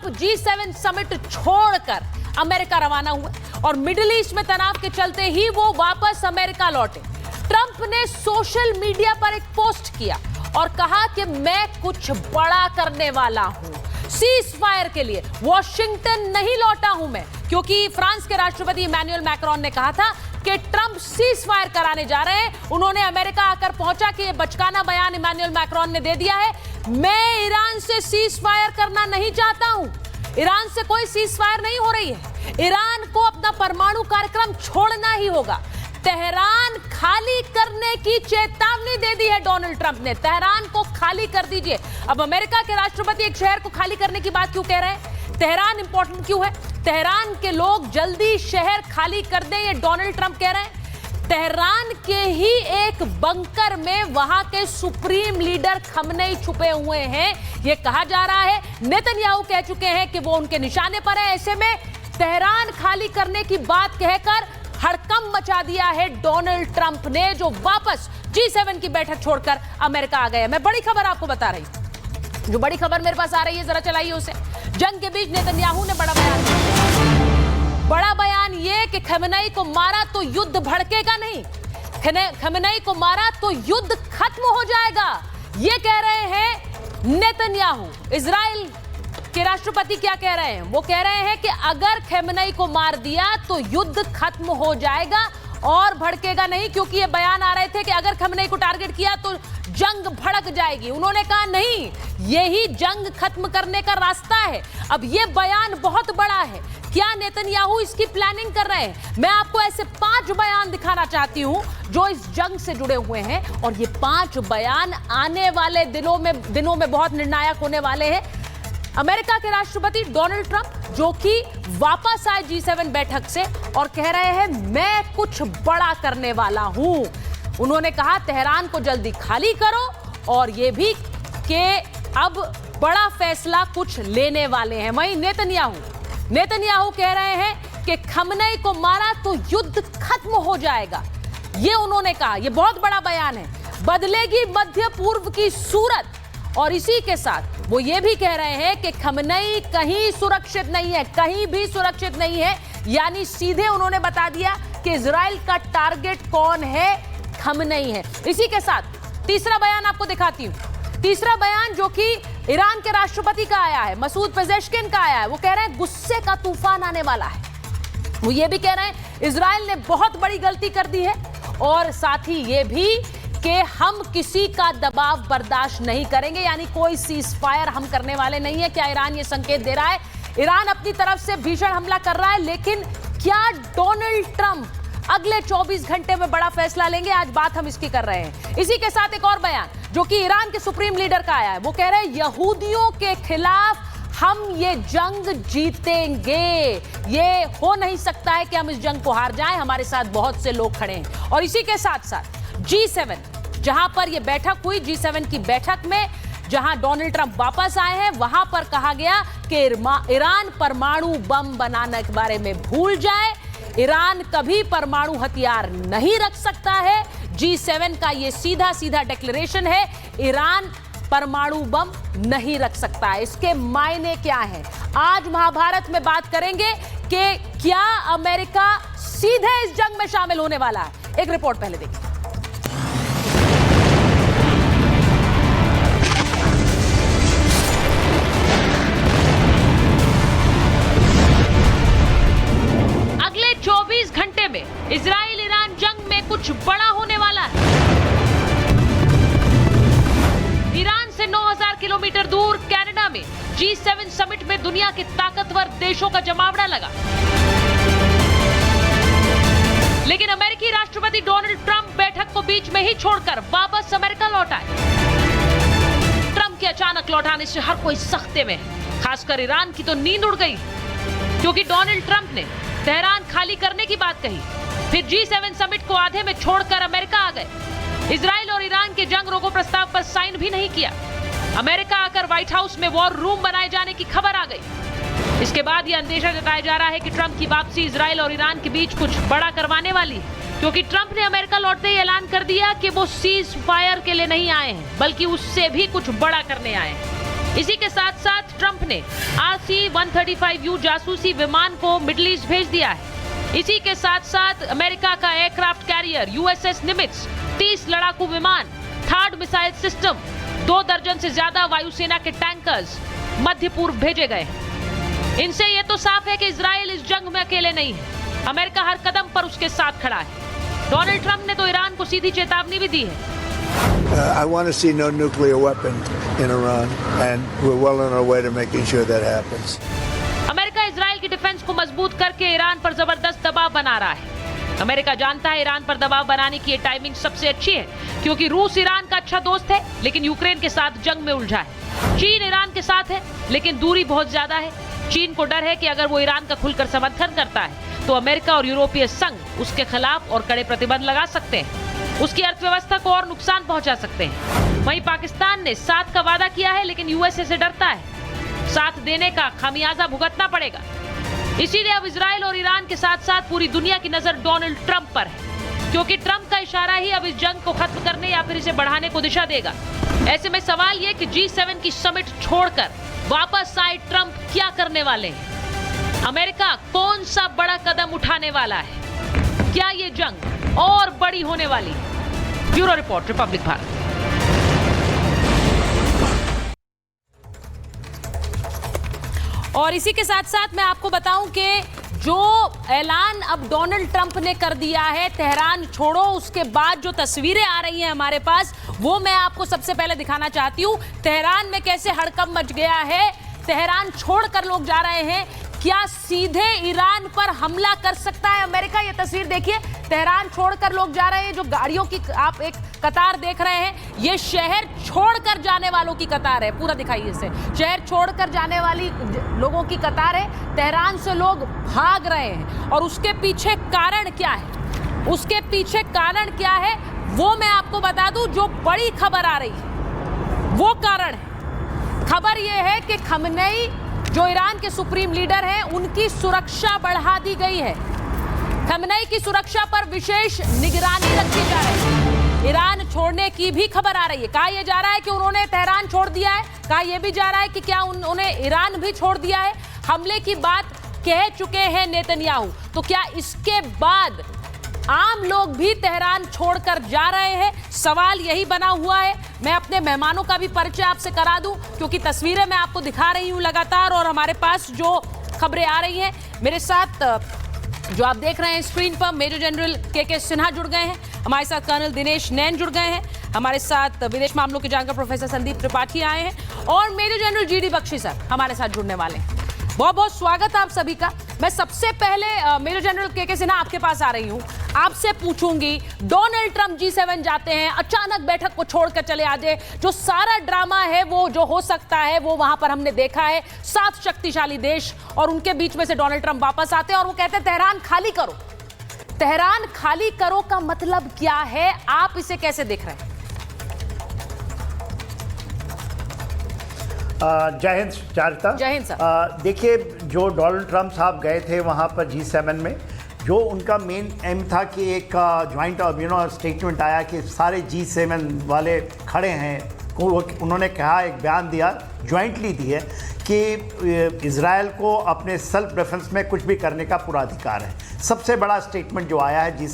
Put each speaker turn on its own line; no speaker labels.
Trump G7 summit छोड़कर America रवाना हुए और मिडिल ईस्ट में तनाव के चलते ही वो वापस अमेरिका लौटे। ट्रंप ने सोशल मीडिया पर एक पोस्ट किया और कहा कि मैं कुछ बड़ा करने वाला हूं। सीज फायर के लिए वॉशिंगटन नहीं लौटा हूं मैं, क्योंकि फ्रांस के राष्ट्रपति इमैनुअल मैक्रोन ने कहा था कि ट्रंप सीज फायर कराने जा रहे हैं। उन्होंने अमेरिका आकर पहुंचा कि यह बचकाना बयान इमैनुअल मैक्रोन ने दे दिया है। मैं ईरान से सीज फायर करना नहीं चाहता हूं। ईरान से कोई सीज फायर नहीं हो रही है। ईरान को अपना परमाणु कार्यक्रम छोड़ना ही होगा। तेहरान खाली करने की चेतावनी दे दी है डोनाल्ड ट्रंप ने। तेहरान को खाली कर दीजिए। अब अमेरिका के राष्ट्रपति एक शहर को खाली करने की बात क्यों कह रहे हैं? तेहरान इंपॉर्टेंट क्यों है? तेहरान के लोग जल्दी शहर खाली कर दें, ये डोनाल्ड ट्रंप कह रहे हैं। तेहरान के ही एक बंकर में वहां के सुप्रीम लीडर खमनेई छुपे हुए हैं, यह कहा जा रहा है। नेतन्याहू कह चुके हैं कि वो उनके निशाने पर है। ऐसे में तेहरान खाली करने की बात कहकर हड़कंप मचा दिया है डोनाल्ड ट्रंप ने, जो वापस G7 की बैठक छोड़कर अमेरिका आ गए। मैं बड़ी खबर आपको बता रही हूं। जो बड़ी खबर मेरे पास आ रही है, जरा चलाइए उसे। जंग के बीच नेतन्याहू ने बड़ा बयान ये कि खमेनेई को मारा तो युद्ध भड़केगा नहीं, खमेनेई को मारा तो युद्ध खत्म हो जाएगा, ये कह रहे हैं नेतन्याहू। इजराइल के राष्ट्रपति क्या कह रहे हैं? वो कह रहे हैं कि अगर खमेनेई को मार दिया तो युद्ध खत्म हो जाएगा और भड़केगा नहीं, क्योंकि ये बयान आ रहे थे कि अगर खमेनेई को टारगेट किया तो जंग भड़क जाएगी। उन्होंने कहा नहीं, यही जंग खत्म करने का रास्ता है। अब ये बयान बहुत बड़ा है। क्या नेतन्याहू इसकी प्लानिंग कर रहे हैं? मैं आपको ऐसे 5 बयान दिखाना चाहती हूं जो इस जंग से जुड़े हुए हैं, और ये 5 बयान आने वाले दिनों में बहुत निर्णायक होने वाले हैं। अमेरिका के राष्ट्रपति डोनाल्ड ट्रंप, जो कि वापस आए G7 बैठक से और कह रहे हैं मैं कुछ बड़ा करने वाला हूं। उन्होंने कहा तेहरान को जल्दी खाली करो, और यह भी कि अब बड़ा फैसला कुछ लेने वाले हैं। वहीं नेतन्याहू कह रहे हैं कि खमेनेई को मारा तो युद्ध खत्म हो जाएगा, ये उन्होंने कहा। यह बहुत बड़ा बयान है। बदलेगी मध्य पूर्व की सूरत, और इसी के साथ वो ये भी कह रहे हैं कि खमेनेई कहीं सुरक्षित नहीं है, कहीं भी सुरक्षित नहीं है। यानी सीधे उन्होंने बता दिया कि इजराइल का टारगेट कौन है, खमेनेई है। इसी के साथ तीसरा बयान आपको दिखाती हूं। तीसरा बयान जो कि ईरान के राष्ट्रपति का आया है, मसूद पेजेश्किन का आया है। वो कह रहे हैं गुस्से का तूफान आने वाला है। वो ये भी कह रहे हैं इजराइल ने बहुत बड़ी गलती कर दी है, और साथ ही ये भी कि हम किसी का दबाव बर्दाश्त नहीं करेंगे, यानी कोई सीज फायर हम करने वाले नहीं है। क्या ईरान ये संकेत दे रहा है? ईरान अपनी तरफ से भीषण हमला कर रहा है, लेकिन क्या डोनाल्ड ट्रंप अगले 24 घंटे में बड़ा फैसला लेंगे? आज बात हम इसकी कर रहे हैं। इसी के साथ एक और बयान जो कि ईरान के सुप्रीम लीडर का आया है। वो कह रहे हैं यहूदियों के खिलाफ हम ये जंग जीतेंगे। ये हो नहीं सकता है कि हम इस जंग को हार जाएं, हमारे साथ बहुत से लोग खड़े हैं। और इसी के साथ साथ G7 जहां पर यह बैठक हुई, G7 की बैठक में जहां डोनाल्ड ट्रंप वापस आए हैं, वहां पर कहा गया कि ईरान परमाणु बम बनाने के बारे में भूल जाए। ईरान कभी परमाणु हथियार नहीं रख सकता है। G7 का यह सीधा डिक्लेरेशन है, ईरान परमाणु बम नहीं रख सकता है। इसके मायने क्या हैं? आज महाभारत में बात करेंगे कि क्या अमेरिका सीधे इस जंग में शामिल होने वाला है। एक रिपोर्ट पहले देखिए। अगले 24 घंटे में इजराइल ईरान जंग में कुछ बड़ा होने वाला है। ईरान से 9000 किलोमीटर दूर कनाडा में G7 समिट में दुनिया के ताकतवर देशों का जमावड़ा लगा, लेकिन अमेरिकी राष्ट्रपति डोनाल्ड ट्रंप बैठक को बीच में ही छोड़कर वापस अमेरिका लौट आए। ट्रंप के अचानक लौटाने से हर कोई सख्ते में है, खासकर ईरान की तो नींद उड़ गई, क्योंकि डोनाल्ड ट्रंप ने तेहरान खाली करने की बात कही, फिर G7 समिट को आधे में छोड़कर अमेरिका आ गए। इजराइल और ईरान के जंग रोको प्रस्ताव पर साइन भी नहीं किया। अमेरिका आकर व्हाइट हाउस में वॉर रूम बनाए जाने की खबर आ गई। इसके बाद यह अंदेशा जताया जा रहा है कि ट्रंप की वापसी इजराइल और ईरान के बीच कुछ बड़ा करवाने वाली है, क्योंकि ट्रंप ने अमेरिका लौटते ही ऐलान कर दिया कि वो सीज फायर के लिए नहीं आए हैं, बल्कि उससे भी कुछ बड़ा करने आए हैं। इसी के साथ साथ ट्रंप ने RC-135U जासूसी विमान को मिडिल ईस्ट भेज दिया है। इसी के साथ साथ अमेरिका का एयरक्राफ्ट कैरियर USS निमित्ज, 30 लड़ाकू विमान, थर्ड मिसाइल सिस्टम, 2 दर्जन से ज्यादा वायुसेना के टैंकर्स मध्य पूर्व भेजे गए हैं। इनसे यह तो साफ है कि इजराइल इस जंग में अकेले नहीं है। अमेरिका हर कदम पर उसके साथ खड़ा है। डोनाल्ड ट्रंप ने तो ईरान को सीधी चेतावनी भी दी है।
I want to see no nuclear weapon in Iran, and we're well on our way to making sure that happens.
America Israel की डिफेंस को मजबूत करके ईरान पर जबरदस्त दबाव बना रहा है। अमेरिका जानता है ईरान पर दबाव बनाने की ये टाइमिंग सबसे अच्छी है, क्योंकि रूस ईरान का अच्छा दोस्त है लेकिन यूक्रेन के साथ जंग में उलझा है। चीन ईरान के साथ है लेकिन दूरी बहुत ज्यादा है। चीन को डर है कि अगर वो ईरान का खुलकर समर्थन करता है तो अमेरिका और यूरोपीय संघ उसके खिलाफ और कड़े प्रतिबंध लगा सकते हैं, उसकी अर्थव्यवस्था को और नुकसान पहुंचा सकते हैं। वहीं पाकिस्तान ने साथ का वादा किया है लेकिन यूएसए से डरता है, साथ देने का खामियाजा भुगतना पड़ेगा। इसीलिए अब इजराइल और ईरान के साथ साथ पूरी दुनिया की नजर डोनाल्ड ट्रंप पर है, क्योंकि ट्रंप का इशारा ही अब इस जंग को खत्म करने या फिर इसे बढ़ाने को दिशा देगा। ऐसे में सवाल ये कि G7 की समिट छोड़कर वापस आए ट्रंप क्या करने वाले हैं? अमेरिका कौन सा बड़ा कदम उठाने वाला है? क्या ये जंग और बड़ी होने वाली है? Bureau report, Republic Bharat. और इसी के साथ साथ मैं आपको बताऊं कि जो ऐलान अब डोनाल्ड ट्रंप ने कर दिया है तेहरान छोड़ो, उसके बाद जो तस्वीरें आ रही हैं हमारे पास, वो मैं आपको सबसे पहले दिखाना चाहती हूं। तेहरान में कैसे हड़कंप मच गया है, तेहरान छोड़कर लोग जा रहे हैं। क्या सीधे ईरान पर हमला कर सकता है अमेरिका? ये तस्वीर देखिए, तेहरान छोड़कर लोग जा रहे हैं। जो गाड़ियों की आप एक कतार देख रहे हैं, ये शहर छोड़कर जाने वालों की कतार है। पूरा दिखाइए इसे, शहर छोड़कर जाने वाली लोगों की कतार है। तेहरान से लोग भाग रहे हैं और उसके पीछे कारण क्या है, उसके पीछे कारण क्या है वो मैं आपको बता दूं। जो बड़ी खबर आ रही है वो कारण है। खबर यह है कि खमेनी जो ईरान के सुप्रीम लीडर हैं, उनकी सुरक्षा बढ़ा दी गई है। खमेनी की सुरक्षा पर विशेष निगरानी रखी जा रही है। ईरान छोड़ने की भी खबर आ रही है। कहा यह जा रहा है कि उन्होंने तेहरान छोड़ दिया है, कहा यह भी जा रहा है कि क्या उन्होंने ईरान भी छोड़ दिया है। हमले की बात कह चुके हैं नेतन्याहू, तो क्या इसके बाद आम लोग भी तेहरान छोड़कर जा रहे हैं? सवाल यही बना हुआ है। मैं अपने मेहमानों का भी परिचय आपसे करा दूं, क्योंकि तस्वीरें मैं आपको दिखा रही हूं लगातार और हमारे पास जो खबरें आ रही हैं। मेरे साथ जो आप देख रहे हैं स्क्रीन पर, मेजर जनरल के सिन्हा जुड़ गए हैं, हमारे साथ कर्नल दिनेश नैन जुड़ गए हैं, हमारे साथ विदेश मामलों के जानकार प्रोफेसर संदीप त्रिपाठी आए हैं और major general GD Bakshi sir हमारे साथ जुड़ने वाले हैं। बहुत बहुत स्वागत आप सभी का। मैं सबसे पहले मेजर जनरल के सिन्हा आपके पास आ रही हूं, आपसे पूछूंगी, डोनाल्ड ट्रंप G7 जाते हैं, अचानक बैठक को छोड़कर चले आ जाए, जो सारा ड्रामा है वो जो हो सकता है वो वहां पर हमने देखा है। 7 शक्तिशाली देश और उनके बीच में से डोनाल्ड ट्रंप वापस आते हैं और वो कहते हैं तेहरान खाली करो। तेहरान खाली करो का मतलब क्या है? आप इसे कैसे देख रहे हैं?
जय हिंद चारिता।
जय हिंद सर।
देखिए, जो डोनाल्ड ट्रंप साहब गए थे वहाँ पर G7 में, जो उनका मेन एम था कि एक ज्वाइंट स्टेटमेंट आया कि सारे G7 वाले खड़े हैं। उन्होंने कहा, एक बयान दिया, ज्वाइंटली दिया कि इजराइल को अपने सेल्फ डिफेंस में कुछ भी करने का पूरा अधिकार है। सबसे बड़ा स्टेटमेंट जो आया है G7